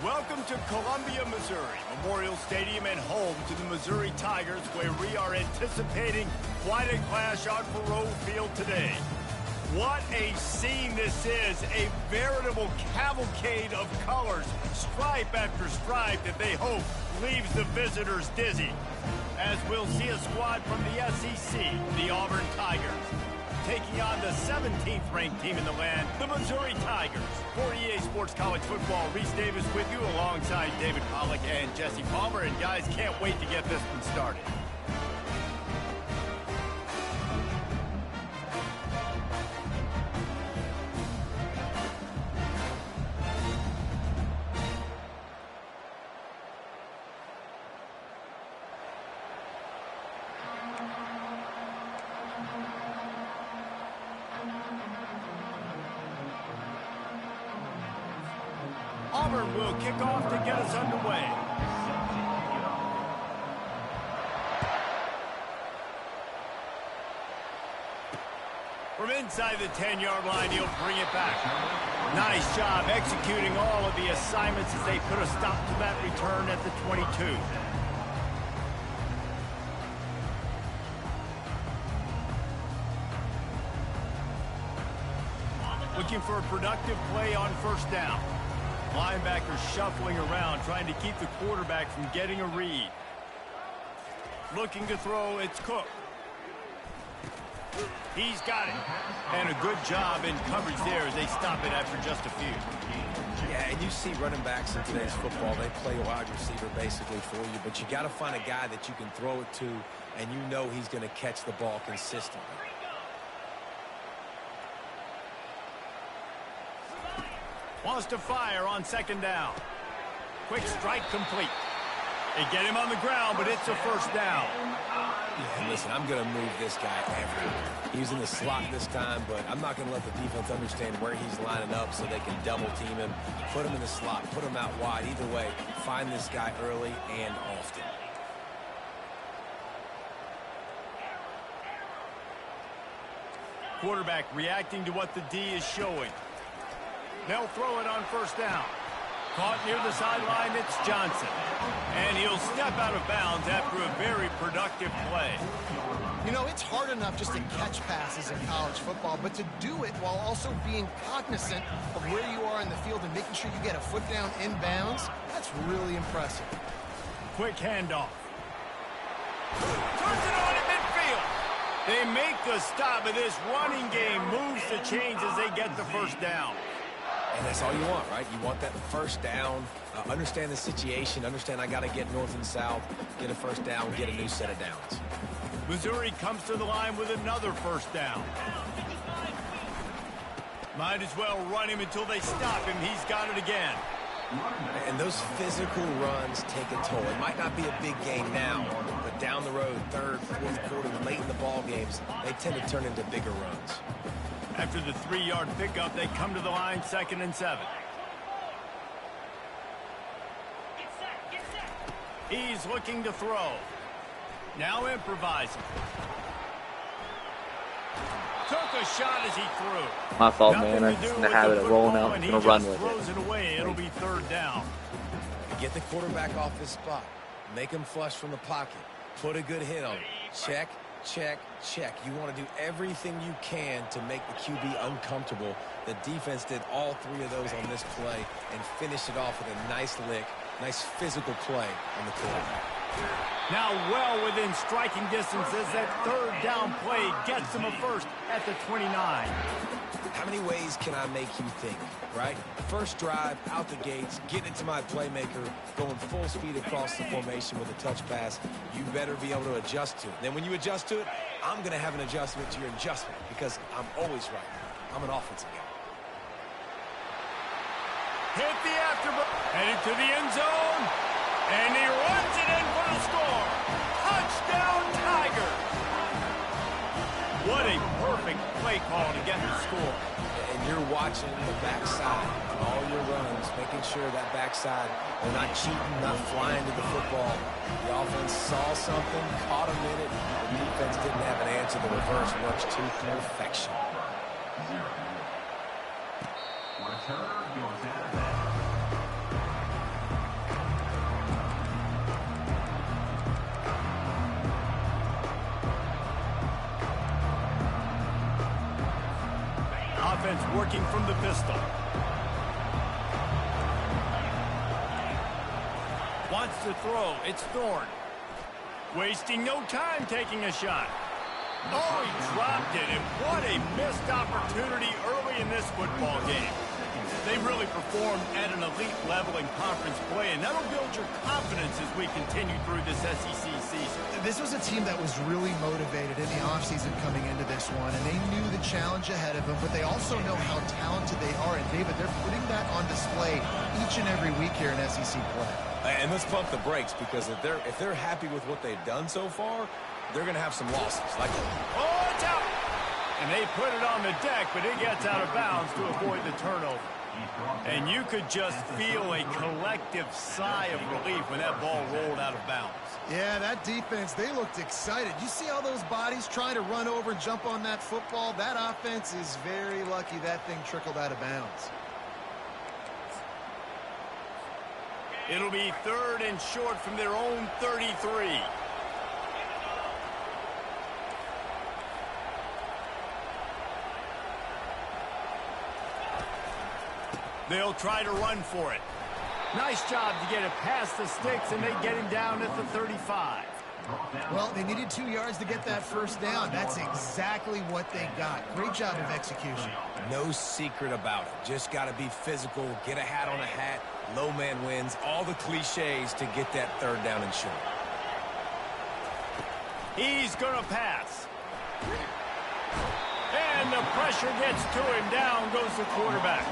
Welcome to Columbia, Missouri, Memorial Stadium and home to the Missouri Tigers, where we are anticipating quite a clash on Faroe Field today. What a scene this is, a veritable cavalcade of colors, stripe after stripe that they hope leaves the visitors dizzy. As we'll see a squad from the SEC, the Auburn Tigers, taking on the 17th ranked team in the land, the Missouri Tigers. For EA Sports College Football, Reese Davis with you alongside David Pollack and Jesse Palmer. And guys, can't wait to get this one started. Auburn will kick off to get us underway. From inside the 10-yard line, he'll bring it back. Nice job executing all of the assignments as they put a stop to that return at the 22. Looking for a productive play on first down. Linebacker shuffling around, trying to keep the quarterback from getting a read. Looking to throw, it's Cook. He's got it. And a good job in coverage there as they stop it after just a few. Yeah, and you see running backs in today's football, they play a wide receiver basically for you, but you got to find a guy that you can throw it to, and you know he's going to catch the ball consistently. Wants to fire on second down. Quick strike complete. They get him on the ground, but it's a first down. Yeah, listen, I'm going to move this guy everywhere. He's in the slot this time, but I'm not going to let the defense understand where he's lining up so they can double team him, put him in the slot, put him out wide. Either way, find this guy early and often. Quarterback reacting to what the D is showing. They'll throw it on first down. Caught near the sideline, it's Johnson. And he'll step out of bounds after a very productive play. You know, it's hard enough just to catch passes in college football, but to do it while also being cognizant of where you are in the field and making sure you get a foot down in bounds, that's really impressive. Quick handoff. Turns it on at midfield. They make the stop, and this running game moves the chains as they get the first down. And that's all you want, right? You want that first down, understand the situation, understand I got to get north and south, get a first down, get a new set of downs. Missouri comes to the line with another first down. Might as well run him until they stop him. He's got it again. And those physical runs take a toll. It might not be a big game now, but down the road, third, fourth quarter, late in the ball games, they tend to turn into bigger runs. After the 3-yard pickup, they come to the line, 2nd and 7. He's looking to throw. Now improvising. Took a shot as he threw. My fault, man. I'm just in the habit of rolling out and going to run with throws it away. It'll be third down. Get the quarterback off his spot. Make him flush from the pocket. Put a good hit on him. Check. Check, check. You want to do everything you can to make the QB uncomfortable. The defense did all 3 of those on this play and finished it off with a nice lick, nice physical play on the quarterback. Now well within striking distance as that third down play gets them a first at the 29. How many ways can I make you think, right? First drive, out the gates, getting it to my playmaker, going full speed across the formation with a touch pass. You better be able to adjust to it. Then when you adjust to it, I'm going to have an adjustment to your adjustment because I'm always right. I'm an offensive guy. Hit the afterbird, headed to the end zone, and he runs it in for the score. Touchdown, Tigers! What a perfect play call to get the score. And you're watching the backside on all your runs, making sure that backside, they're not cheating, not flying to the football. The offense saw something, caught him in it. The defense didn't have an answer. The reverse works to perfection. defense working from the pistol. Wants to throw. It's Thorne. Wasting no time taking a shot. Oh, he dropped it, and what a missed opportunity early in this football game. They really performed at an elite level in conference play, and that'll build your confidence as we continue through this SEC season. This was a team that was really motivated in the offseason coming into this one, and they knew the challenge ahead of them, but they also know how talented they are. And, David, they're putting that on display each and every week here in SEC play. And let's pump the brakes, because if they're happy with what they've done so far, they're going to have some losses. Oh, it's out! And they put it on the deck, but it gets out of bounds to avoid the turnover. And you could just feel a collective sigh of relief when that ball rolled out of bounds. Yeah, that defense, they looked excited. You see all those bodies trying to run over and jump on that football? That offense is very lucky that thing trickled out of bounds. It'll be 3rd and short from their own 33. They'll try to run for it. Nice job to get it past the sticks, and they get him down at the 35. Well, they needed 2 yards to get that first down. That's exactly what they got. Great job of execution. No secret about it. Just got to be physical, get a hat on a hat, low man wins, all the cliches to get that 3rd down and short. He's going to pass. And the pressure gets to him. Down goes the quarterback.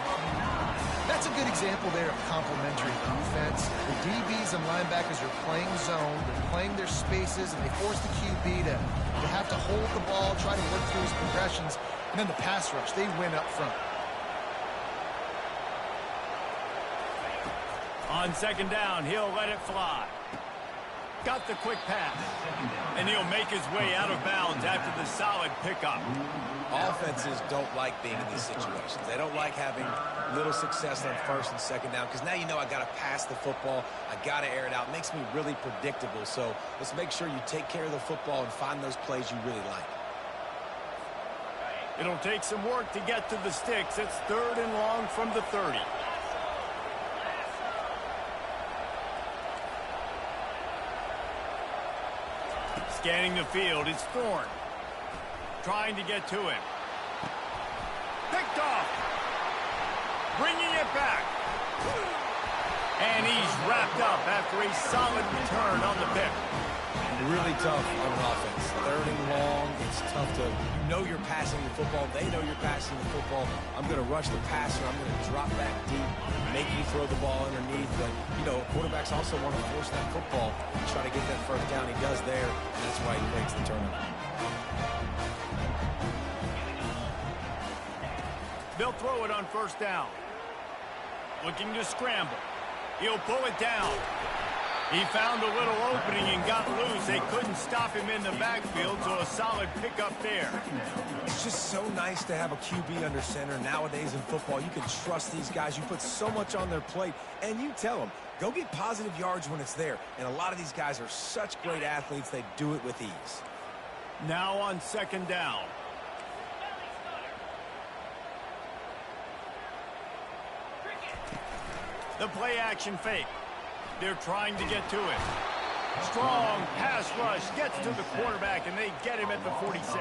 That's a good example there of complementary defense. The DBs and linebackers are playing zone, they're playing their spaces, and they force the QB to have to hold the ball, try to work through his progressions, and then the pass rush, they win up front. On 2nd down, he'll let it fly. Got the quick pass. And he'll make his way out of bounds after the solid pickup. Offenses don't like being in these situations. They don't like having little success on 1st and 2nd down, because now you know I got to pass the football. I got to air it out. It makes me really predictable. So let's make sure you take care of the football and find those plays you really like. It'll take some work to get to the sticks. It's 3rd and long from the 30. Scanning the field, it's Thorne. Trying to get to him. Picked off. Bringing it back. And he's wrapped up after a solid return on the pick. Really tough on offense. 3rd and long, it's tough to, you know you're passing the football. They know you're passing the football. I'm going to rush the passer. I'm going to drop back deep, make you throw the ball underneath. But, you know, quarterbacks also want to force that football and try to get that 1st down. He does there, and that's why he breaks the turnover. They'll throw it on 1st down. Looking to scramble. He'll pull it down. He found a little opening and got loose. They couldn't stop him in the backfield, so a solid pickup there. It's just so nice to have a QB under center. Nowadays in football, you can trust these guys. You put so much on their plate, and you tell them, go get positive yards when it's there. And a lot of these guys are such great athletes, they do it with ease. Now on 2nd down. The play action fake. They're trying to get to it. Strong pass rush gets to the quarterback, and they get him at the 46.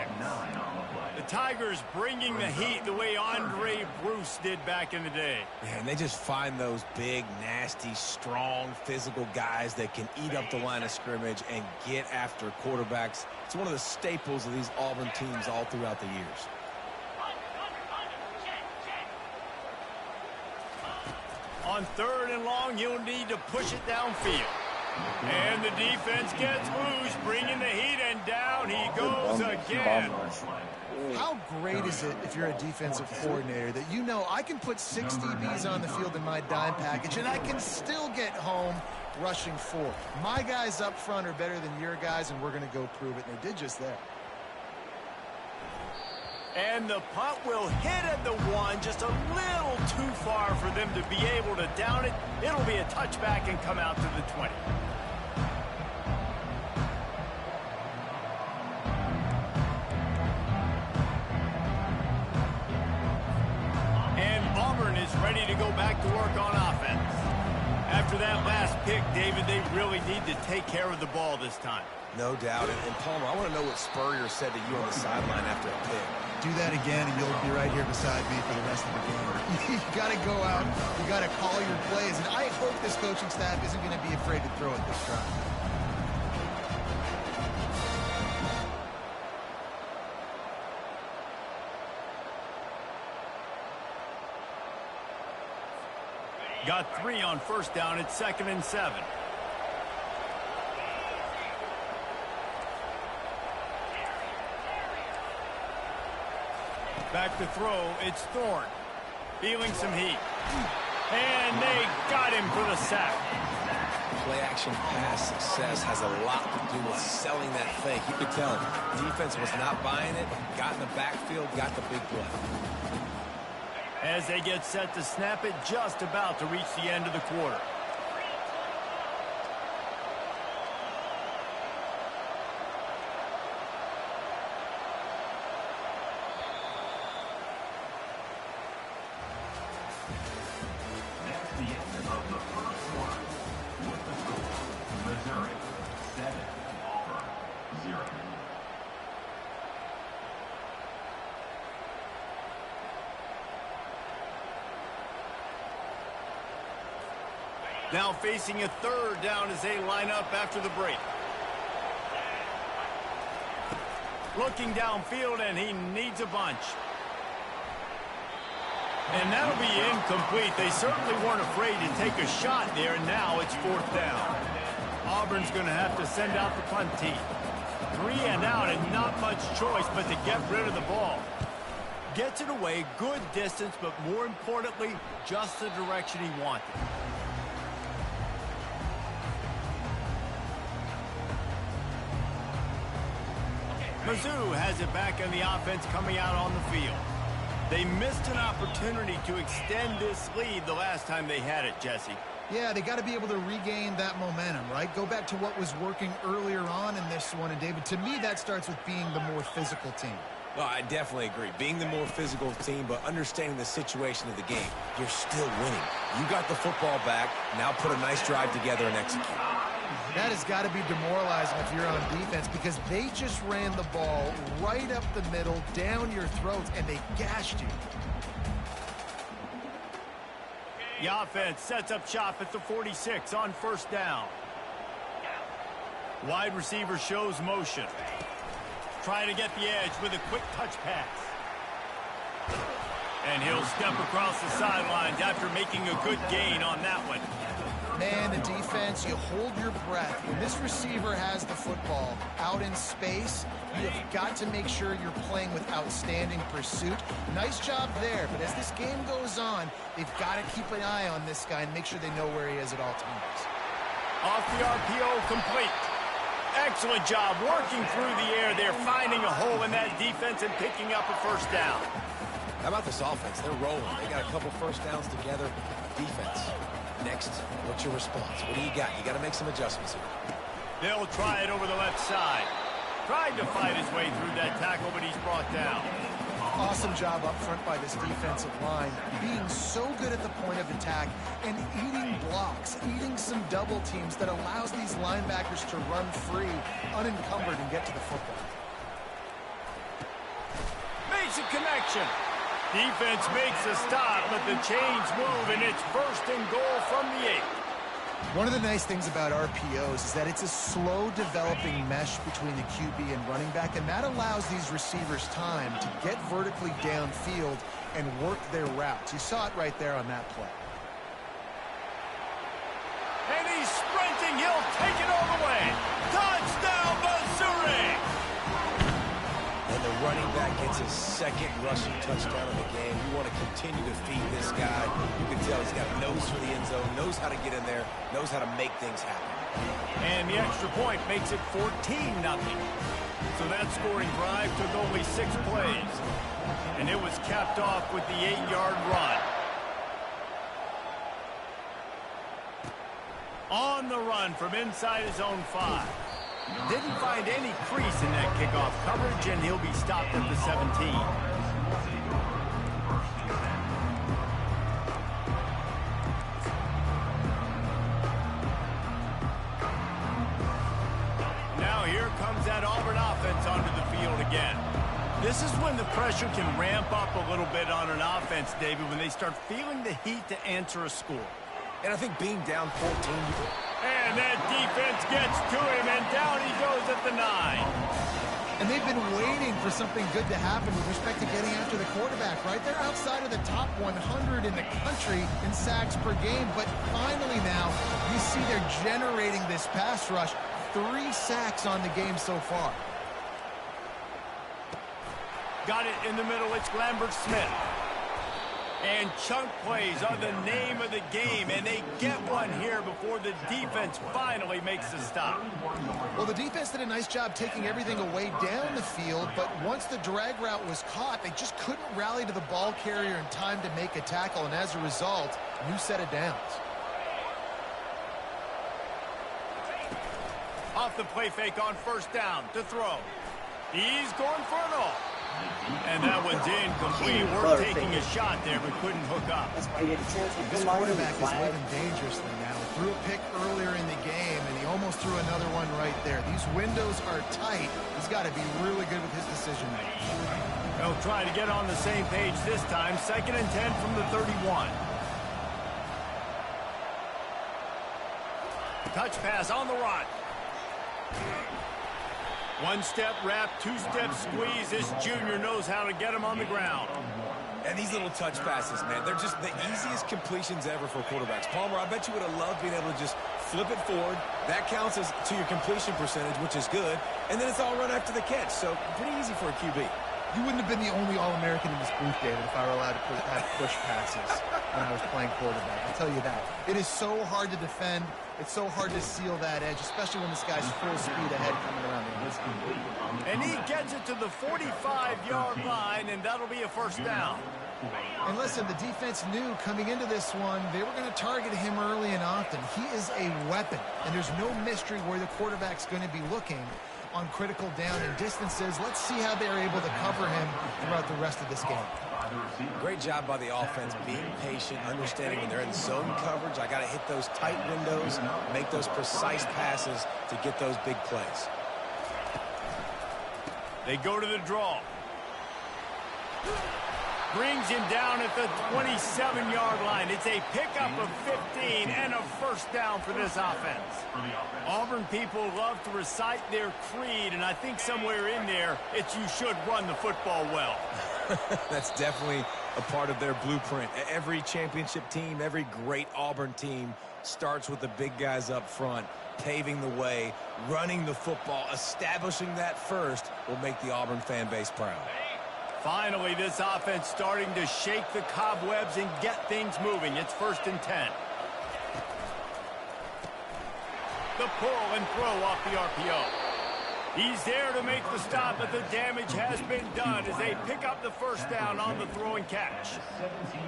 The Tigers bringing the heat the way Andre Bruce did back in the day. Man, they just find those big, nasty, strong, physical guys that can eat up the line of scrimmage and get after quarterbacks. It's one of the staples of these Auburn teams all throughout the years. On 3rd and long, you'll need to push it downfield. And the defense gets loose, bringing the heat, and down he goes again. How great is it if you're a defensive coordinator that you know I can put 6 DBs on the field in my dime package and I can still get home rushing 4. My guys up front are better than your guys, and we're going to go prove it. And they did just that. And the punt will hit at the 1, just a little too far for them to be able to down it. It'll be a touchback and come out to the 20. ready to go back to work on offense. After that last pick, David, they really need to take care of the ball this time. No doubt. And Palmer, I want to know what Spurrier said to you on the sideline after a pick. Do that again, and you'll be right here beside me for the rest of the game. You got to go out. You got to call your plays. And I hope this coaching staff isn't going to be afraid to throw it this drive. Got 3 on first down. It's 2nd and 7. Back to throw. It's Thorne. Feeling some heat. And they got him for the sack. Play-action pass success has a lot to do with selling that fake. You could tell defense was not buying it. Got in the backfield, got the big play. As they get set to snap it, just about to reach the end of the quarter. That's the end of the first quarter. With the score, Missouri 7, Auburn 0. Now facing a 3rd down as they line up after the break. Looking downfield, and he needs a bunch. And that'll be incomplete. They certainly weren't afraid to take a shot there, and now it's 4th down. Auburn's going to have to send out the punt team. 3 and out, and not much choice but to get rid of the ball. Gets it away, good distance, but more importantly, just the direction he wanted. Mizzou has it back on the offense coming out on the field. They missed an opportunity to extend this lead the last time they had it, Jesse. Yeah, they got to be able to regain that momentum, right? Go back to what was working earlier on in this one. And, David, to me, that starts with being the more physical team. Well, I definitely agree. Being the more physical team, but understanding the situation of the game. You're still winning. You got the football back. Now put a nice drive together and execute. That has got to be demoralizing if you're on defense, because they just ran the ball right up the middle, down your throats, and they gashed you. The offense sets up shop at the 46 on 1st down. Wide receiver shows motion. Trying to get the edge with a quick touch pass. And he'll step across the sidelines after making a good gain on that one. Man, the defense, you hold your breath. When this receiver has the football out in space, you have got to make sure you're playing with outstanding pursuit. Nice job there, but as this game goes on, they've got to keep an eye on this guy and make sure they know where he is at all times. Off the RPO, complete. Excellent job working through the air. They're finding a hole in that defense and picking up a 1st down. How about this offense? They're rolling. They got a couple 1st downs together. Defense. Next, what's your response? What do you got? You got to make some adjustments here. They'll try it over the left side. Tried to fight his way through that tackle, but he's brought down. Awesome job up front by this defensive line, being so good at the point of attack and eating blocks, eating some double teams that allows these linebackers to run free, unencumbered, and get to the football. Makes a connection. Defense makes a stop, but the chains move, and it's 1st and goal from the 8. One of the nice things about RPOs is that it's a slow developing mesh between the QB and running back, and that allows these receivers time to get vertically downfield and work their routes. You saw it right there on that play. And he's sprinting. He'll take it all the way. Touchdown, Missouri! And the running back gets his 2nd rushing touchdown of the game. You want to continue to feed this guy. You can tell he's got a nose for the end zone, knows how to get in there, knows how to make things happen. And the extra point makes it 14-0. So that scoring drive took only 6 plays. And it was capped off with the 8-yard run. On the run from inside his own 5. Didn't find any crease in that kickoff coverage, and he'll be stopped at the 17. This is when the pressure can ramp up a little bit on an offense, David, when they start feeling the heat to answer a score. And I think being down 14... And that defense gets to him, and down he goes at the 9. And they've been waiting for something good to happen with respect to getting after the quarterback, right? They're outside of the top 100 in the country in sacks per game, but finally now you see they're generating this pass rush. 3 sacks on the game so far. Got it in the middle. It's Lambert-Smith. And chunk plays are the name of the game, and they get one here before the defense finally makes the stop. Well, the defense did a nice job taking everything away down the field, but once the drag route was caught, they just couldn't rally to the ball carrier in time to make a tackle, and as a result, new set of downs. Off the play fake on first down to throw. He's going for it all. And that one's incomplete. We're taking a shot there, but couldn't hook up. This quarterback is living dangerously now. Threw a pick earlier in the game, and he almost threw another one right there. These windows are tight. He's got to be really good with his decision-making. They'll try to get on the same page this time. 2nd and 10 from the 31. Touch pass on the run. One-step wrap, two-step squeeze. This junior knows how to get him on the ground. And these little touch passes, man, they're just the easiest completions ever for quarterbacks. Palmer, I bet you would have loved being able to just flip it forward. That counts as to your completion percentage, which is good. And then it's all run after the catch, so pretty easy for a QB. You wouldn't have been the only All-American in this booth, David, if I were allowed to have push passes when I was playing quarterback. I'll tell you that. It is so hard to defend. It's so hard to seal that edge, especially when this guy's full speed ahead coming around the edge. And he gets it to the 45-yard line, and that'll be a first down. And listen, the defense knew coming into this one, they were going to target him early and often. He is a weapon, and there's no mystery where the quarterback's going to be looking on critical down and distances. Let's see how they're able to cover him throughout the rest of this game. Great job by the offense, being patient, understanding when they're in zone coverage. I got to hit those tight windows, make those precise passes to get those big plays. They go to the draw. Brings him down at the 27-yard line. It's a pickup of 15 and a first down for this offense. Auburn people love to recite their creed, and I think somewhere in there, it's you should run the football well. That's definitely a part of their blueprint. Every championship team, every great Auburn team starts with the big guys up front, paving the way, running the football, establishing that first will make the Auburn fan base proud. Finally, this offense starting to shake the cobwebs and get things moving. It's 1st and 10. The pull and throw off the RPO. He's there to make the stop, but the damage has been done as they pick up the first down on the throw and catch.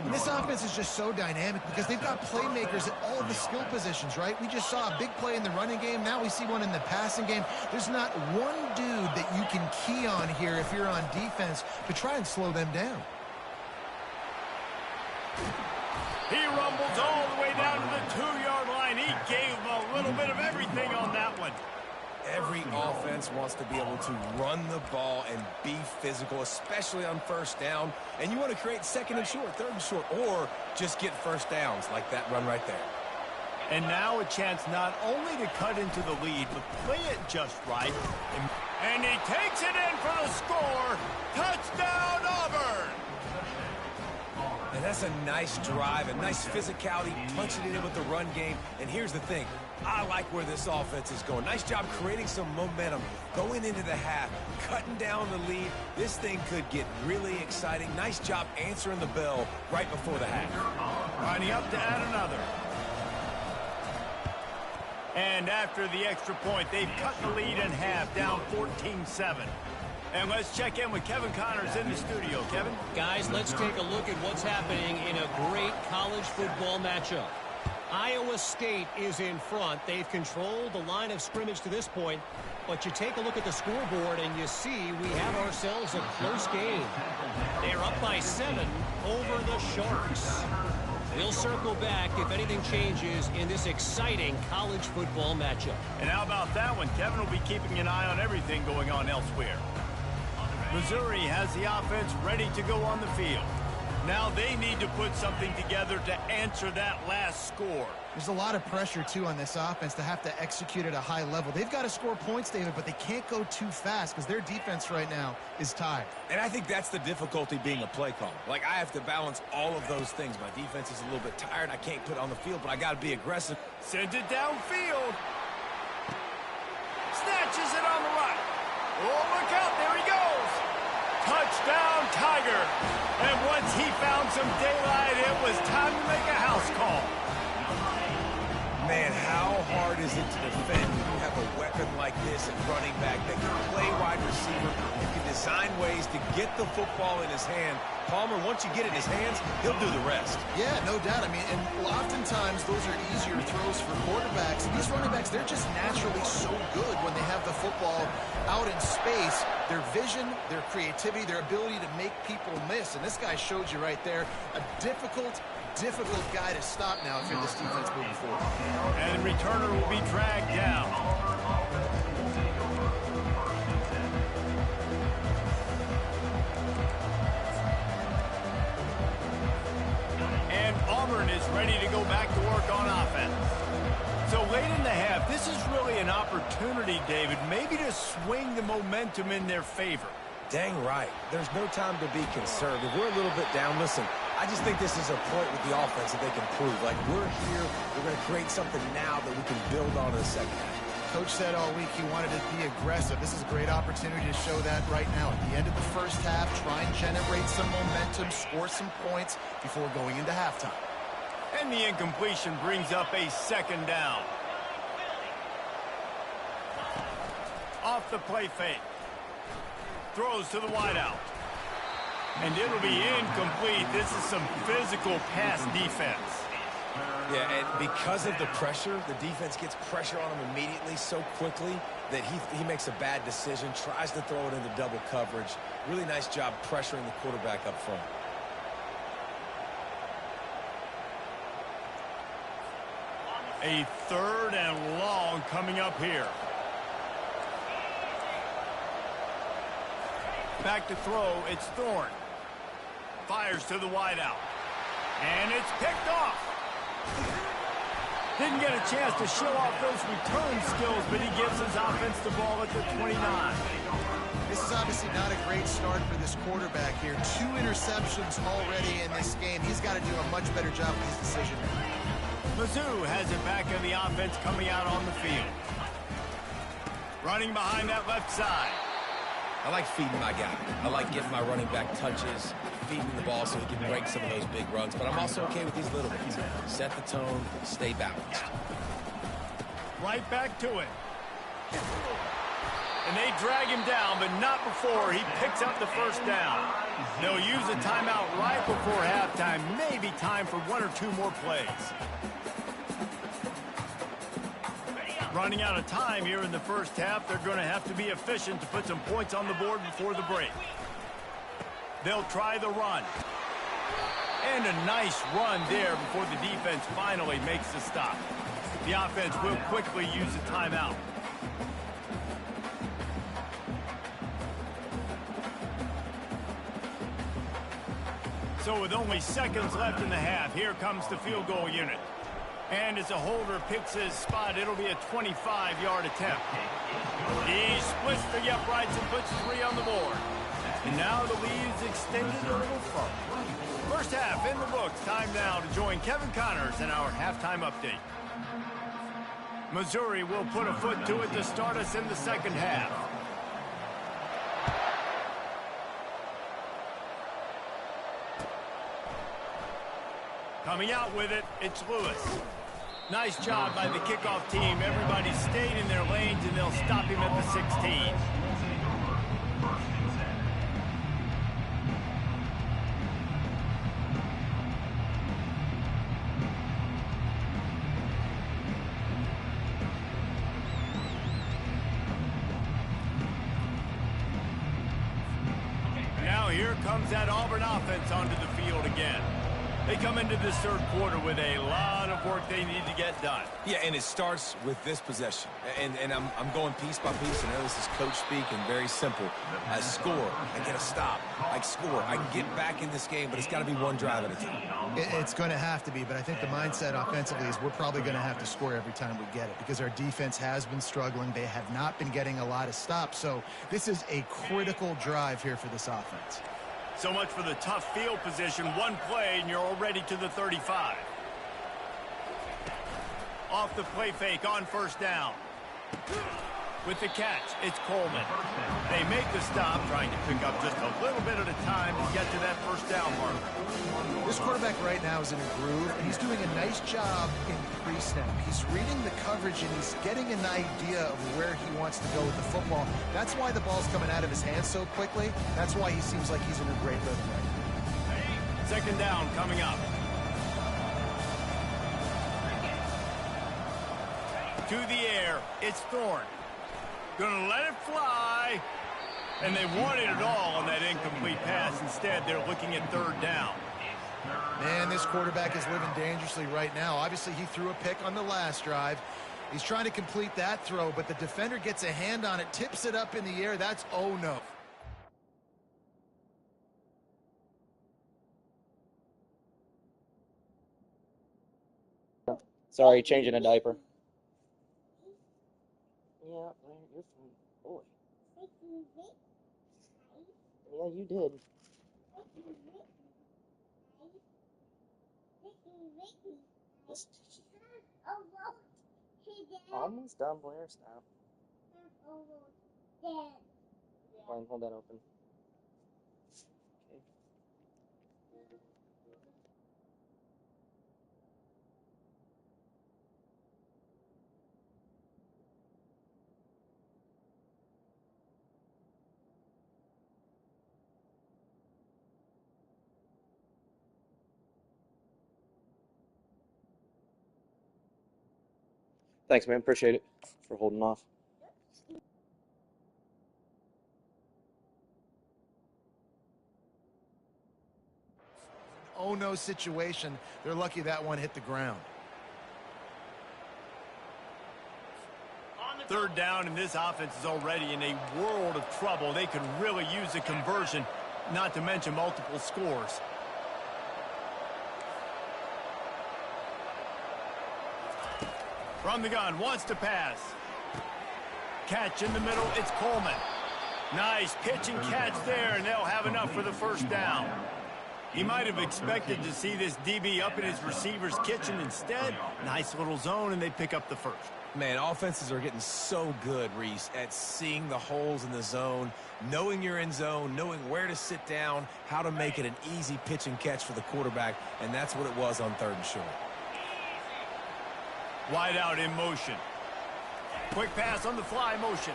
And this offense is just so dynamic because they've got playmakers at all of the skill positions, right? We just saw a big play in the running game. Now we see one in the passing game. There's not one dude that you can key on here if you're on defense to try and slow them down. He rumbles all the way down to the 2-yard line. He gave him a little bit of everything on that one. Every offense wants to be able to run the ball and be physical, especially on first down. And you want to create 2nd and short, 3rd and short, or just get first downs like that run right there. And now a chance not only to cut into the lead, but play it just right. And he takes it in for the score. Touchdown, Auburn! And that's a nice drive, a nice physicality, punching it in with the run game. And here's the thing. I like where this offense is going. Nice job creating some momentum, going into the half, cutting down the lead. This thing could get really exciting. Nice job answering the bell right before the half. Lining up to add another. And after the extra point, they've cut the lead in half, down 14-7. And let's check in with Kevin Connors in the studio. Kevin? Guys, let's take a look at what's happening in a great college football matchup. Iowa State is in front. They've controlled the line of scrimmage to this point. But you take a look at the scoreboard and you see we have ourselves a close game. They're up by 7 over the Sharks. We'll circle back if anything changes in this exciting college football matchup. And how about that one? Kevin will be keeping an eye on everything going on elsewhere. Missouri has the offense ready to go on the field. Now they need to put something together to answer that last score. There's a lot of pressure, too, on this offense to have to execute at a high level. They've got to score points, David, but they can't go too fast because their defense right now is tired. And I think that's the difficulty being a play caller. Like, I have to balance all of those things. My defense is a little bit tired. I can't put it on the field, but I got to be aggressive. Sends it downfield. Snatches it on the right. Oh, look out. There he goes. Touchdown, Tiger. And once he found some daylight, it was time to make a house call. Man, how hard is it to defend when you have a weapon like this at running back that can play wide receiver? You can design ways to get the football in his hand. Palmer, once you get it in his hands, he'll do the rest. Yeah, no doubt. I mean, and oftentimes those are easier throws for quarterbacks. These running backs, they're just naturally so good when they have the football out in space. Their vision, their creativity, their ability to make people miss. And this guy showed you right there a difficult guy to stop now if you're this defense moving forward. And returner will be dragged down. And Auburn is ready to go back to work on offense. So late in the half, this is really an opportunity, David, maybe to swing the momentum in their favor. Dang right. There's no time to be concerned. If we're a little bit down, listen, I just think this is a point with the offense that they can prove. Like, we're here, we're going to create something now that we can build on in the second half. Coach said all week he wanted to be aggressive. This is a great opportunity to show that right now. At the end of the first half, try and generate some momentum, score some points before going into halftime. And the incompletion brings up a second down. Off the play fake. Throws to the wideout. And it'll be incomplete. This is some physical pass defense. Yeah, and because of the pressure, the defense gets pressure on him immediately so quickly that he makes a bad decision, tries to throw it into double coverage. Really nice job pressuring the quarterback up front. A third and long coming up here. Back to throw, it's Thorne. Fires to the wideout. And it's picked off. Didn't get a chance to show off those return skills, but he gives his offense the ball at the 29. This is obviously not a great start for this quarterback here. 2 interceptions already in this game. He's got to do a much better job with his decision. Mizzou has it back in the offense coming out on the field. Running behind that left side. I like feeding my guy. I like getting my running back touches, feeding the ball so he can break some of those big runs. But I'm also okay with these little ones. Set the tone, stay balanced. Right back to it. And they drag him down, but not before he picks up the first down. They'll use a timeout right before halftime. Maybe time for 1 or 2 more plays. Running out of time here in the first half. They're going to have to be efficient to put some points on the board before the break. They'll try the run. And a nice run there before the defense finally makes the stop. The offense will quickly use a timeout. So with only seconds left in the half, here comes the field goal unit. And as a holder picks his spot, it'll be a 25-yard attempt. He splits the uprights and puts 3 on the board. And now the lead's extended a little further. First half in the books. Time now to join Kevin Connors in our halftime update. Missouri will put a foot to it to start us in the second half. Coming out with it, it's Lewis. Nice job by the kickoff team. Everybody stayed in their lanes, and they'll stop him at the 16. Now here comes that Auburn offense onto the field again. They come into this third quarter with a lot of work they need to get done. Yeah, and it starts with this possession. And I'm going piece by piece. I know this is coach speak and very simple. I score. I get a stop. I score. I get back in this game, but it's got to be one drive at a time. It's going to have to be, but I think the mindset offensively is we're probably going to have to score every time we get it because our defense has been struggling. They have not been getting a lot of stops. So this is a critical drive here for this offense. So much for the tough field position. One play, and you're already to the 35. Off the play fake on first down. With the catch, it's Coleman. They make the stop, trying to pick up just a little bit at a time to get to that first down mark. This quarterback right now is in a groove, and he's doing a nice job in pre-snap. He's reading the coverage, and he's getting an idea of where he wants to go with the football. That's why the ball's coming out of his hands so quickly. That's why he seems like he's in a great rhythm right now. Second down coming up. To the air, it's Thorne. Gonna let it fly. And they wanted it all on that incomplete pass. Instead, they're looking at third down. Man, this quarterback is living dangerously right now. Obviously, he threw a pick on the last drive. He's trying to complete that throw, but the defender gets a hand on it, tips it up in the air. That's oh no. Sorry, changing a diaper. Yeah, you're fine. Boy. Yeah, you did. Almost done, Blair. Stop. Fine, hold that open. Okay. Thanks, man. Appreciate it for holding off. Oh no situation. They're lucky that one hit the ground. Third down, and this offense is already in a world of trouble. They could really use a conversion, not to mention multiple scores. From the gun, wants to pass. Catch in the middle, it's Coleman. Nice pitch and catch there, and they'll have enough for the first down. He might have expected to see this DB up in his receiver's kitchen. Instead, nice little zone, and they pick up the first. Man, offenses are getting so good, Reese, at seeing the holes in the zone, knowing you're in zone, knowing where to sit down, how to make it an easy pitch and catch for the quarterback, and that's what it was on third and short. Wide out in motion. Quick pass on the fly motion.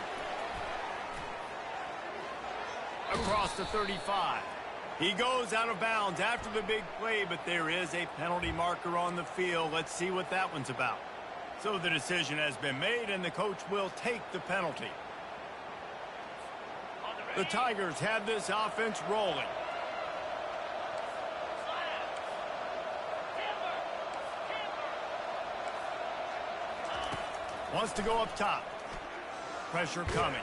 Across the 35. He goes out of bounds after the big play, but there is a penalty marker on the field. Let's see what that one's about. So the decision has been made, and the coach will take the penalty. The Tigers have this offense rolling. Wants to go up top. Pressure coming.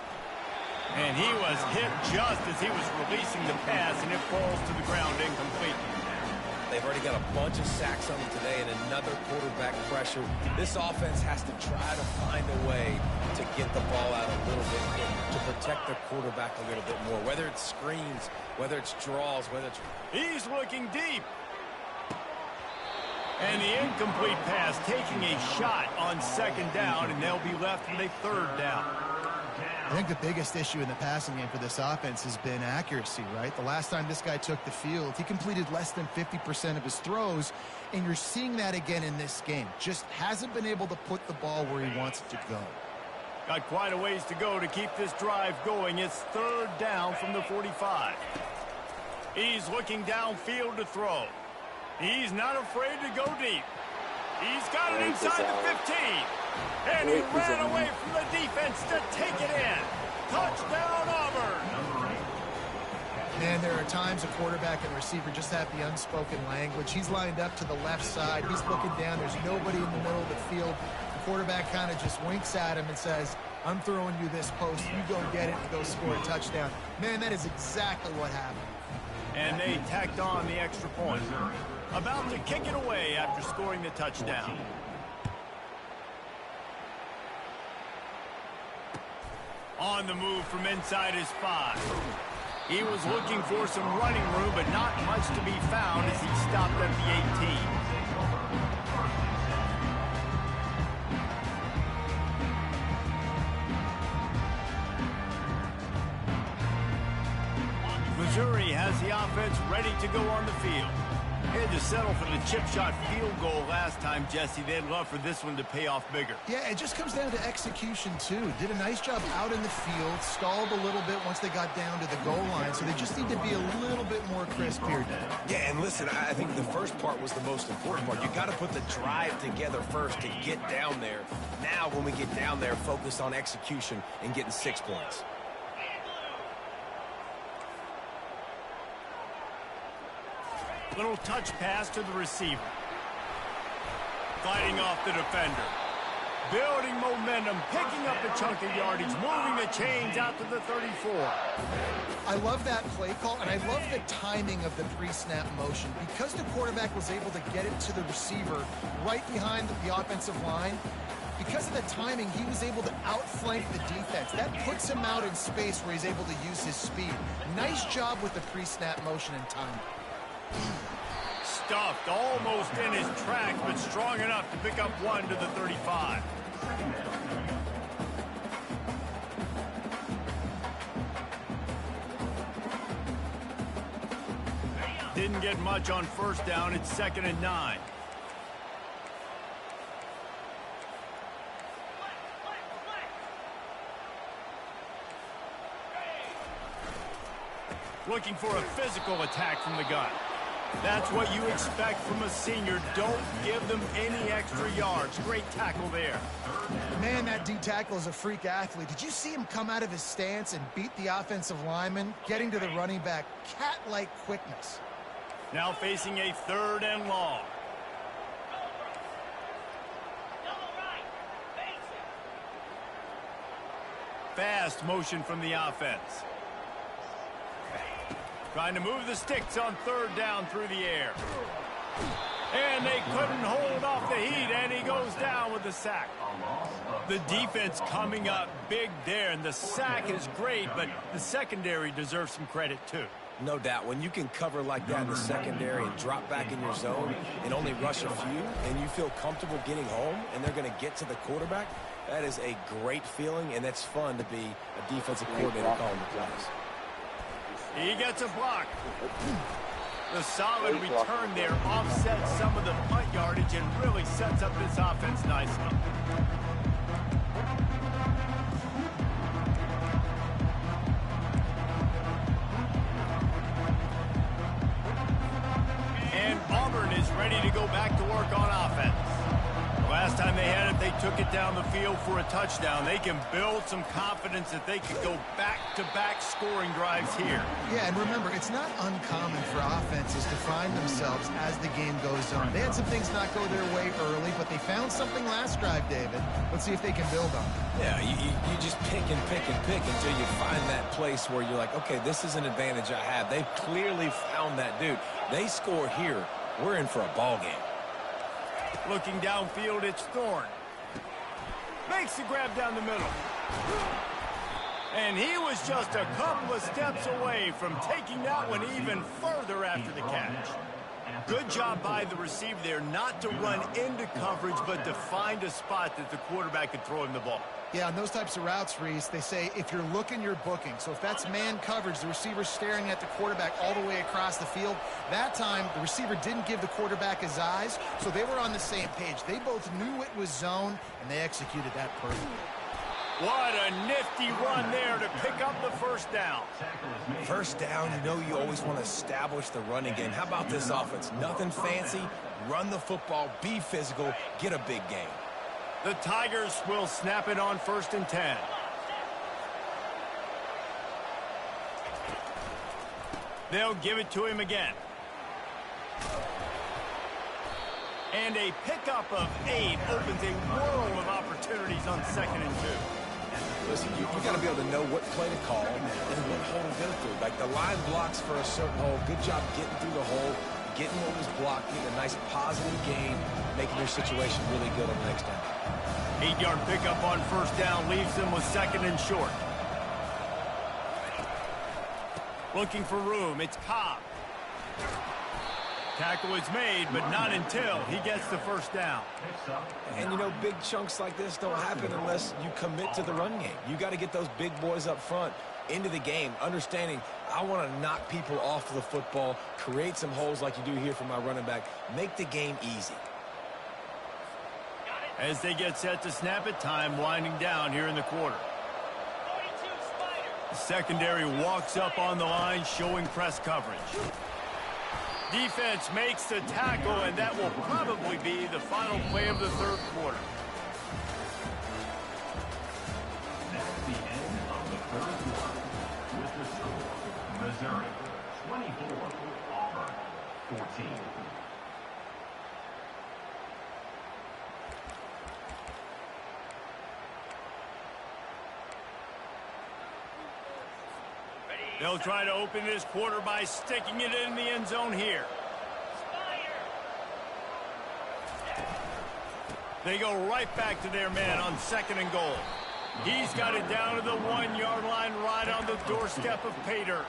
And he was hit just as he was releasing the pass, and it falls to the ground incomplete. They've already got a bunch of sacks on them today and another quarterback pressure. This offense has to try to find a way to get the ball out a little bit quicker, to protect their quarterback a little bit more, whether it's screens, whether it's draws, whether it's... He's looking deep. And the incomplete pass taking a shot on second down, and they'll be left with a third down. I think the biggest issue in the passing game for this offense has been accuracy, right? The last time this guy took the field, he completed less than 50% of his throws, and you're seeing that again in this game. Just hasn't been able to put the ball where he wants it to go. Got quite a ways to go to keep this drive going. It's third down from the 45. He's looking downfield to throw. He's not afraid to go deep. He's got it inside the 15. And he ran away from the defense to take it in. Touchdown, Auburn. Man, there are times a quarterback and receiver just have the unspoken language. He's lined up to the left side. He's looking down. There's nobody in the middle of the field. The quarterback kind of just winks at him and says, I'm throwing you this post. You go get it and go score a touchdown. Man, that is exactly what happened. And they tacked on the extra point. About to kick it away after scoring the touchdown. On the move from inside his 5. He was looking for some running room, but not much to be found as he stopped at the 18. Missouri has the offense ready to go on the field. They had to settle for the chip shot field goal last time, Jesse. They'd love for this one to pay off bigger. Yeah, it just comes down to execution, too. Did a nice job out in the field, stalled a little bit once they got down to the goal line, so they just need to be a little bit more crisp here. Yeah, and listen, I think the first part was the most important part. You got to put the drive together first to get down there. Now, when we get down there, focus on execution and getting 6 points. Little touch pass to the receiver. Fighting off the defender. Building momentum, picking up a chunk of yardage, moving the chains out to the 34. I love that play call, and I love the timing of the pre-snap motion. Because the quarterback was able to get it to the receiver right behind the offensive line, because of the timing, he was able to outflank the defense. That puts him out in space where he's able to use his speed. Nice job with the pre-snap motion and timing. Stuffed almost in his tracks, but strong enough to pick up 1 to the 35. Didn't get much on first down. It's 2nd and 9. Looking for a physical attack from the gun. That's what you expect from a senior. Don't give them any extra yards. Great tackle there. Man, that D-tackle is a freak athlete. Did you see him come out of his stance and beat the offensive lineman, getting to the running back? Cat-like quickness. Now facing a 3rd and long. Fast motion from the offense. Trying to move the sticks on 3rd down through the air. And they couldn't hold off the heat, and he goes down with the sack. The defense coming up big there, and the sack is great, but the secondary deserves some credit too. No doubt. When you can cover like that in the secondary and drop back in your zone and only rush a few, and you feel comfortable getting home, and they're going to get to the quarterback, that is a great feeling, and that's fun to be a defensive coordinator calling the plays. He gets a block. The solid return there offsets some of the punt yardage and really sets up this offense nicely. And Auburn is ready to go back to work on offense. Last time they had it, they took it down the field for a touchdown. They can build some confidence that they could go back-to-back scoring drives here. Yeah, and remember, it's not uncommon for offenses to find themselves as the game goes on. They had some things not go their way early, but they found something last drive, David. Let's see if they can build on it. Yeah, you just pick and pick and pick until you find that place where you're like, okay, this is an advantage I have. They've clearly found that dude. They score here, we're in for a ball game. Looking downfield, it's Thorne. Makes the grab down the middle. And he was just a couple of steps away from taking that one even further after the catch. Good job by the receiver there not to run into coverage, but to find a spot that the quarterback could throw him the ball. Yeah, on those types of routes, Reese, they say if you're looking, you're booking. So if that's man coverage, the receiver's staring at the quarterback all the way across the field. That time, the receiver didn't give the quarterback his eyes, so they were on the same page. They both knew it was zone, and they executed that perfectly. What a nifty run there to pick up the first down. First down, you know you always want to establish the running game. How about this offense? Nothing fancy. Run the football, be physical, get a big game. The Tigers will snap it on 1st and 10. They'll give it to him again. And a pickup of 8 opens a world of opportunities on 2nd and 2. Listen, you got to be able to know what play to call and what hole to go through. Like the line blocks for a certain hole. Good job getting through the hole, getting what was blocked, getting a nice positive gain, making your situation really good on the next down. 8-yard pickup on 1st down leaves them with 2nd and short. Looking for room, it's Cobb. Tackle is made, but not until he gets the 1st down. And, you know, big chunks like this don't happen unless you commit to the run game. You got to get those big boys up front into the game, understanding I want to knock people off of the football, create some holes like you do here for my running back, make the game easy. As they get set to snap it, time winding down here in the quarter. The secondary walks up on the line, showing press coverage. Defense makes the tackle, and that will probably be the final play of the 3rd quarter. That's the end of the 3rd quarter. With the score, Missouri 24, Auburn 14. They'll try to open this quarter by sticking it in the end zone here. They go right back to their man on 2nd and goal. He's got it down to the 1-yard line, right on the doorstep of pay dirt.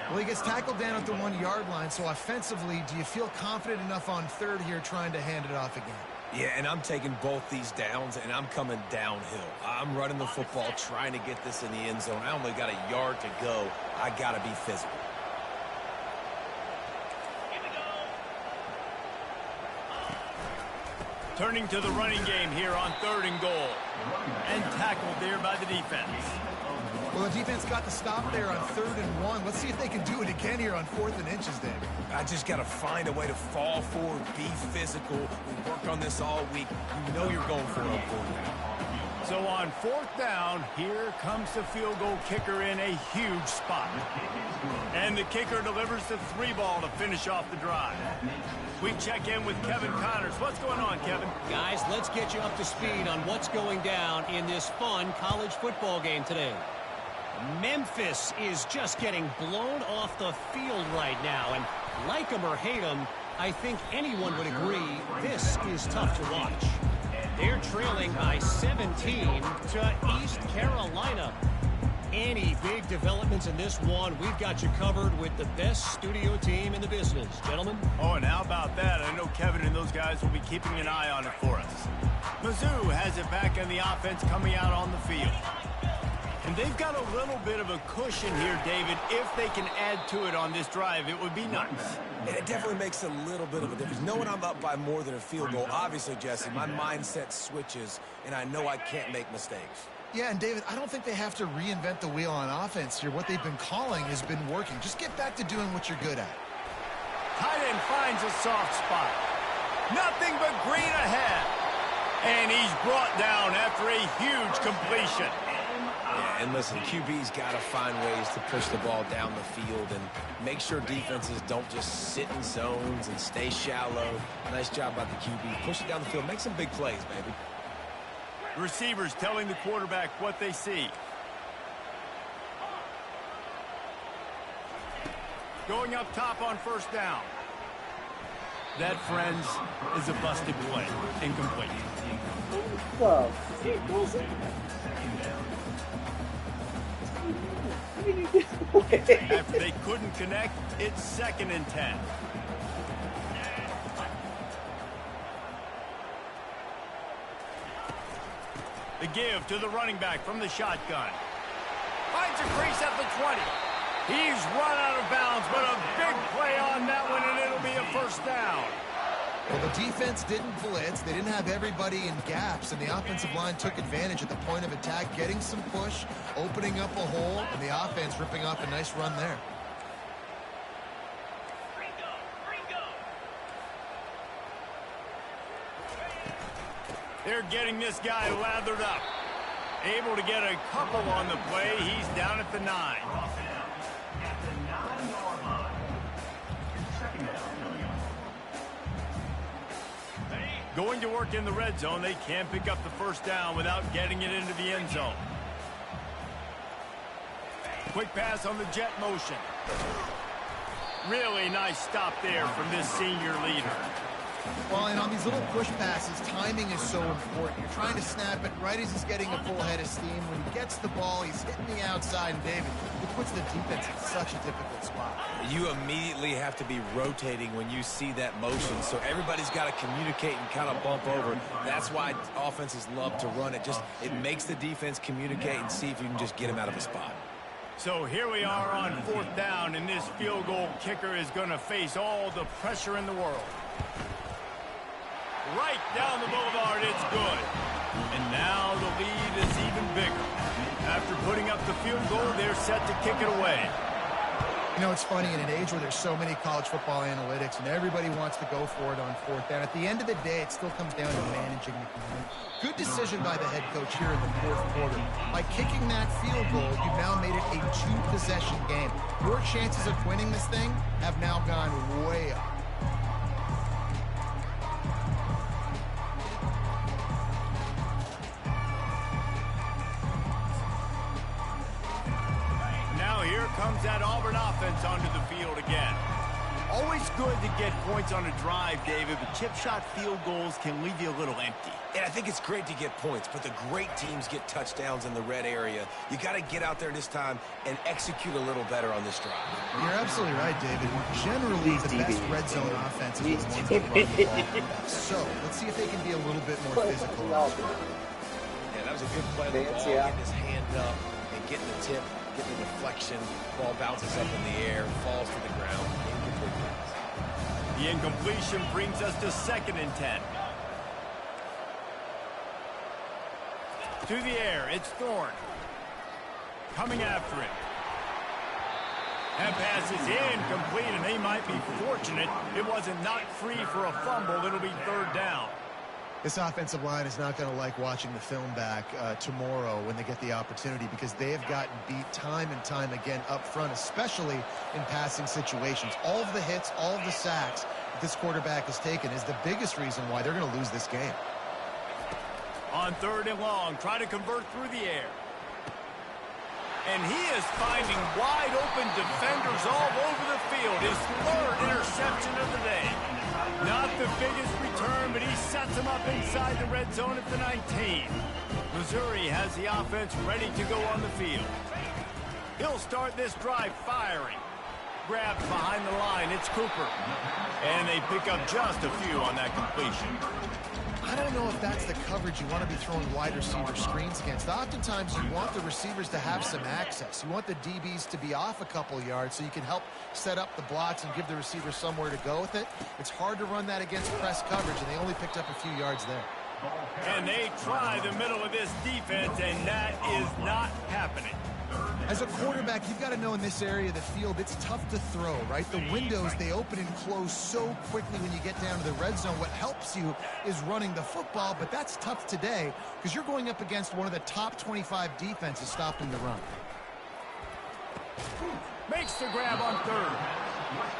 Well, he gets tackled down at the 1-yard line, so offensively, do you feel confident enough on 3rd here trying to hand it off again? Yeah, and I'm taking both these downs, and I'm coming downhill. I'm running the football, trying to get this in the end zone. I only got a yard to go. I got to be physical. Turning to the running game here on 3rd and goal. And tackled there by the defense. Well, the defense got the stop there on 3rd and 1. Let's see if they can do it again here on 4th and inches, David. I just got to find a way to fall forward, be physical. We worked on this all week. You know you're going for it on 4th down. So on 4th down, here comes the field goal kicker in a huge spot. And the kicker delivers the 3-ball to finish off the drive. We check in with Kevin Connors. What's going on, Kevin? Guys, let's get you up to speed on what's going down in this fun college football game today. Memphis is just getting blown off the field right now, and like them or hate them, I think anyone would agree this is tough to watch. They're trailing by 17 to East Carolina. Any big developments in this one, we've got you covered with the best studio team in the business. Gentlemen? Oh, and how about that? I know Kevin and those guys will be keeping an eye on it for us. Mizzou has it back in the offense coming out on the field. And they've got a little bit of a cushion here, David. If they can add to it on this drive, it would be nice. And it definitely makes a little bit of a difference. Knowing I'm up by more than a field goal, obviously, Jesse, my mindset switches, and I know I can't make mistakes. Yeah, and David, I don't think they have to reinvent the wheel on offense here. What they've been calling has been working. Just get back to doing what you're good at. Tight end finds a soft spot. Nothing but green ahead. And he's brought down after a huge completion. Yeah, and listen, QB's got to find ways to push the ball down the field and make sure defenses don't just sit in zones and stay shallow. Nice job by the QB. Push it down the field. Make some big plays, baby. Receivers telling the quarterback what they see. Going up top on 1st down. That, friends, is a busted play. Incomplete. Whoa. After they couldn't connect, it's 2nd and 10. The give to the running back from the shotgun. Finds a crease at the 20. He's run out of bounds, but a big play on that one, and it'll be a 1st down. Well, the defense didn't blitz. They didn't have everybody in gaps, and the offensive line took advantage at the point of attack, getting some push, opening up a hole, and the offense ripping off a nice run there. They're getting this guy lathered up. Able to get a couple on the play. He's down at the 9. At the 9-yard line. Going to work in the red zone, they can't pick up the first down without getting it into the end zone. Quick pass on the jet motion. Really nice stop there from this senior leader. Well, and on these little push passes, timing is so important. You're trying to snap it right as he's getting a full head of steam. When he gets the ball, he's hitting the outside, and David, it puts the defense in such a difficult spot. You immediately have to be rotating when you see that motion, so everybody's got to communicate and kind of bump over. That's why offenses love to run it. It makes the defense communicate and see if you can just get him out of a spot. So here we are on 4th down, and this field goal kicker is going to face all the pressure in the world. Right down the boulevard, it's good. And now the lead is even bigger. After putting up the field goal, they're set to kick it away. You know, it's funny, in an age where there's so many college football analytics and everybody wants to go for it on 4th down, at the end of the day, it still comes down to managing the game. Good decision by the head coach here in the 4th quarter. By kicking that field goal, you've now made it a 2-possession game. Your chances of winning this thing have now gone way up. Here comes that Auburn offense onto the field again. Always good to get points on a drive, David, but chip shot field goals can leave you a little empty. And I think it's great to get points, but the great teams get touchdowns in the red area. You got to get out there this time and execute a little better on this drive. You're absolutely right, David. Generally, the best red zone offense is the ones that run the ball. So, let's see if they can be a little bit more physical. Yeah, that was a good play on the ball, getting his hand up and getting the tip. Get the deflection, ball bounces up in the air, falls to the ground. Incomplete pass. The incompletion brings us to 2nd and 10. To the air, it's Thorne. Coming after it. That pass is incomplete, and they might be fortunate it wasn't knocked free for a fumble. It'll be 3rd down. This offensive line is not going to like watching the film back tomorrow when they get the opportunity, because they have gotten beat time and time again up front, especially in passing situations. All of the hits, all of the sacks that this quarterback has taken is the biggest reason why they're going to lose this game. On 3rd and long, try to convert through the air. And he is finding wide open defenders all over the field. His 3rd interception of the day. Not the biggest return, but he sets him up inside the red zone at the 19. Missouri has the offense ready to go on the field. He'll start this drive firing. Grabbed behind the line, it's Cooper. And they pick up just a few on that completion. I don't know if that's the coverage you want to be throwing wide receiver screens against. Oftentimes, you want the receivers to have some access. You want the DBs to be off a couple yards so you can help set up the blocks and give the receiver somewhere to go with it. It's hard to run that against press coverage, and they only picked up a few yards there. And they try the middle of this defense, and that is not happening. As a quarterback, you've got to know in this area of the field, it's tough to throw, right? The windows, they open and close so quickly when you get down to the red zone. What helps you is running the football, but that's tough today because you're going up against one of the top 25 defenses stopping the run. Makes the grab on 3rd.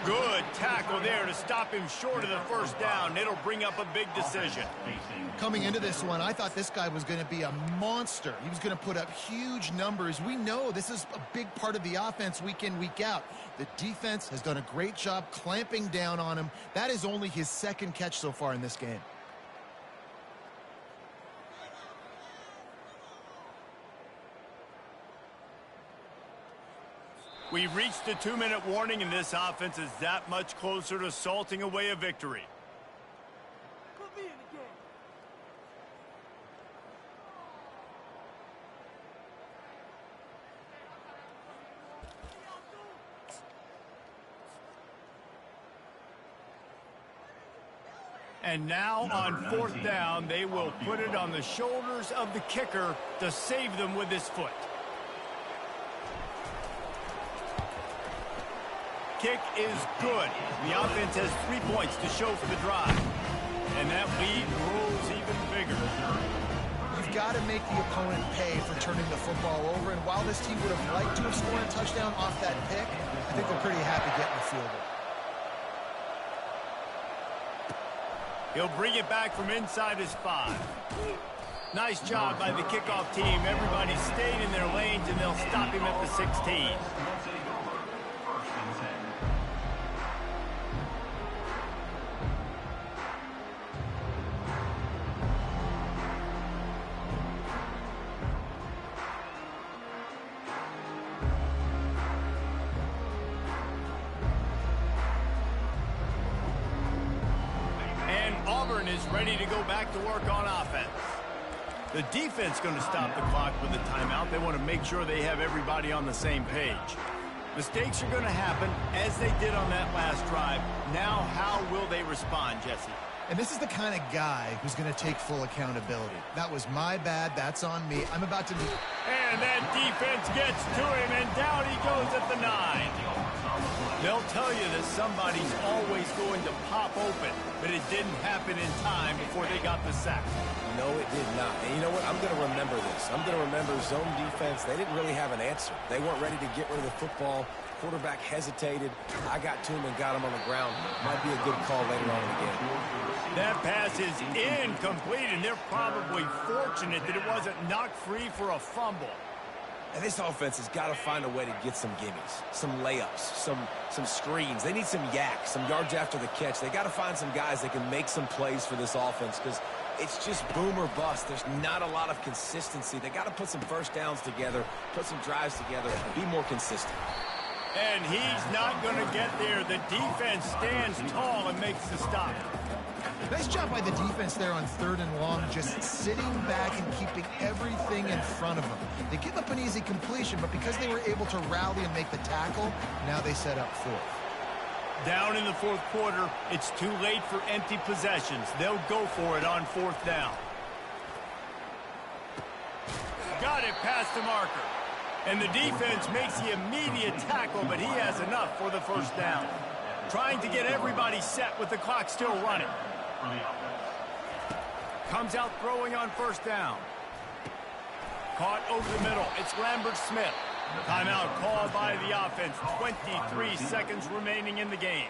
Good tackle there to stop him short of the 1st down. It'll bring up a big decision. Coming into this one, I thought this guy was going to be a monster. He was going to put up huge numbers. We know this is a big part of the offense week in, week out. The defense has done a great job clamping down on him. That is only his 2nd catch so far in this game. We've reached the 2-minute warning, and this offense is that much closer to salting away a victory. And now on 4th down, they will put it on the shoulders of the kicker to save them with his foot. Kick is good. The offense has 3 points to show for the drive. And that lead grows even bigger. You've got to make the opponent pay for turning the football over. And while this team would have liked to have scored a touchdown off that pick, I think they're pretty happy getting the field goal. He'll bring it back from inside his 5. Nice job by the kickoff team. Everybody stayed in their lanes, and they'll stop him at the 16. Auburn is ready to go back to work on offense. The defense going to stop the clock with a timeout. They want to make sure they have everybody on the same page. Mistakes are going to happen, as they did on that last drive. Now, how will they respond, Jesse? And this is the kind of guy who's going to take full accountability. That was my bad. That's on me. I'm about to do... And that defense gets to him, and down he goes at the 9. They'll tell you that somebody's always going to pop open, but it didn't happen in time before they got the sack. No, it did not. And you know what? I'm going to remember this. I'm going to remember zone defense. They didn't really have an answer. They weren't ready to get rid of the football. Quarterback hesitated. I got to him and got him on the ground. Might be a good call later on in the game. That pass is incomplete, and they're probably fortunate that it wasn't knocked free for a fumble. And this offense has got to find a way to get some gimmies, some layups, some screens. They need some yak, some yards after the catch. They got to find some guys that can make some plays for this offense because it's just boom or bust. There's not a lot of consistency. They got to put some first downs together, put some drives together, be more consistent. And he's not going to get there. The defense stands tall and makes the stop. Nice job by the defense there on 3rd and long, just sitting back and keeping everything in front of them. They give up an easy completion, but because they were able to rally and make the tackle, now they set up 4th. Down in the 4th quarter, it's too late for empty possessions. They'll go for it on 4th down. Got it past the marker. And the defense makes the immediate tackle, but he has enough for the 1st down. Trying to get everybody set with the clock still running. Comes out throwing on 1st down. Caught over the middle. It's Lambert-Smith. Timeout called by the offense. 23 seconds remaining in the game.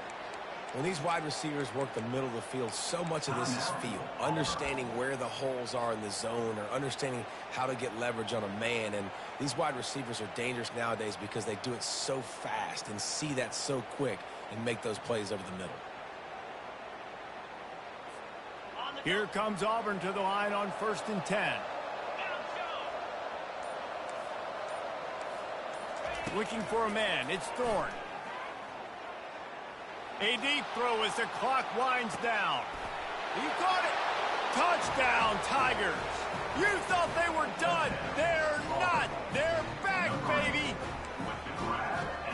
When these wide receivers work the middle of the field, so much of this is feel. Understanding where the holes are in the zone or understanding how to get leverage on a man. And these wide receivers are dangerous nowadays because they do it so fast and see that so quick and make those plays over the middle. Here comes Auburn to the line on 1st and 10. Looking for a man. It's Thorne. A deep throw as the clock winds down. He caught it. Touchdown, Tigers. You thought they were done. They're not. They're back, baby.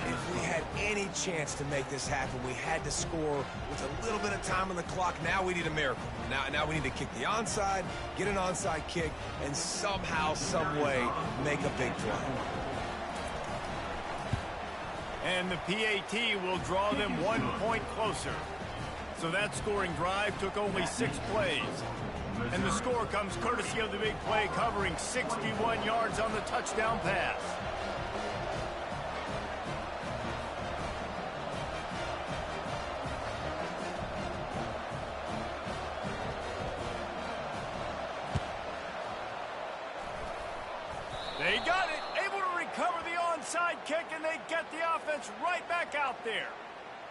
If we had any chance to make this happen, we had to score with a little bit of time on the clock. Now we need a miracle. Now we need to kick the onside, get an onside kick, and somehow, some way, make a big play. And the PAT will draw them 1 point closer. So that scoring drive took only 6 plays. And the score comes courtesy of the big play covering 61 yards on the touchdown pass. They got it, able to recover the onside kick, and they get the offense right back out there.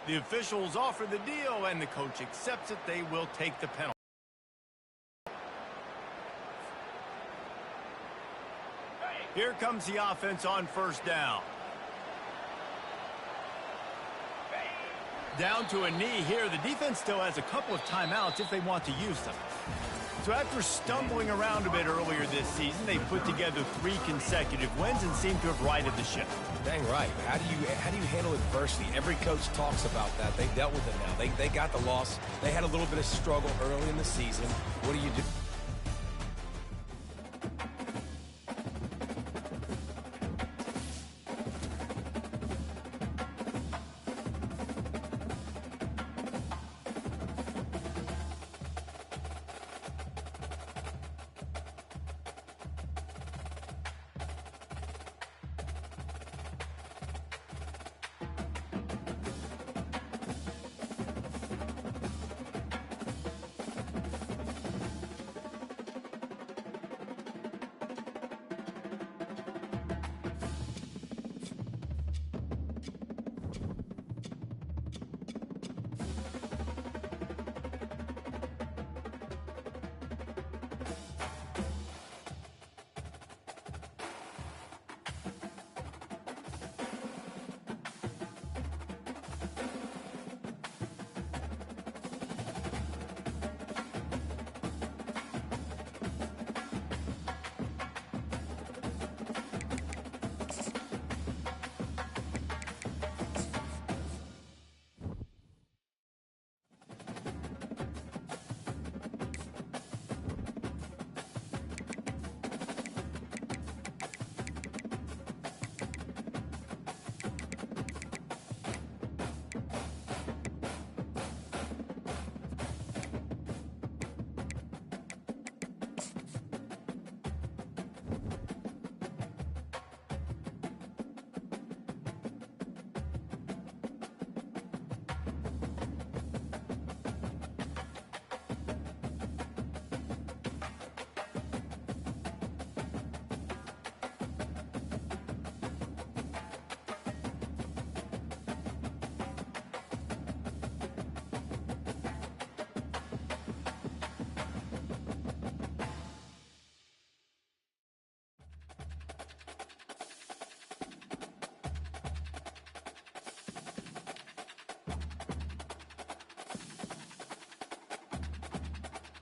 The officials offer the deal, and the coach accepts it. They will take the penalty. Here comes the offense on 1st down. Down to a knee here. The defense still has a couple of timeouts if they want to use them. So after stumbling around a bit earlier this season, they put together 3 consecutive wins and seem to have righted the ship. Dang right. How do you handle adversity? Every coach talks about that. They dealt with it now. They got the loss. They had a little bit of struggle early in the season. What do you do?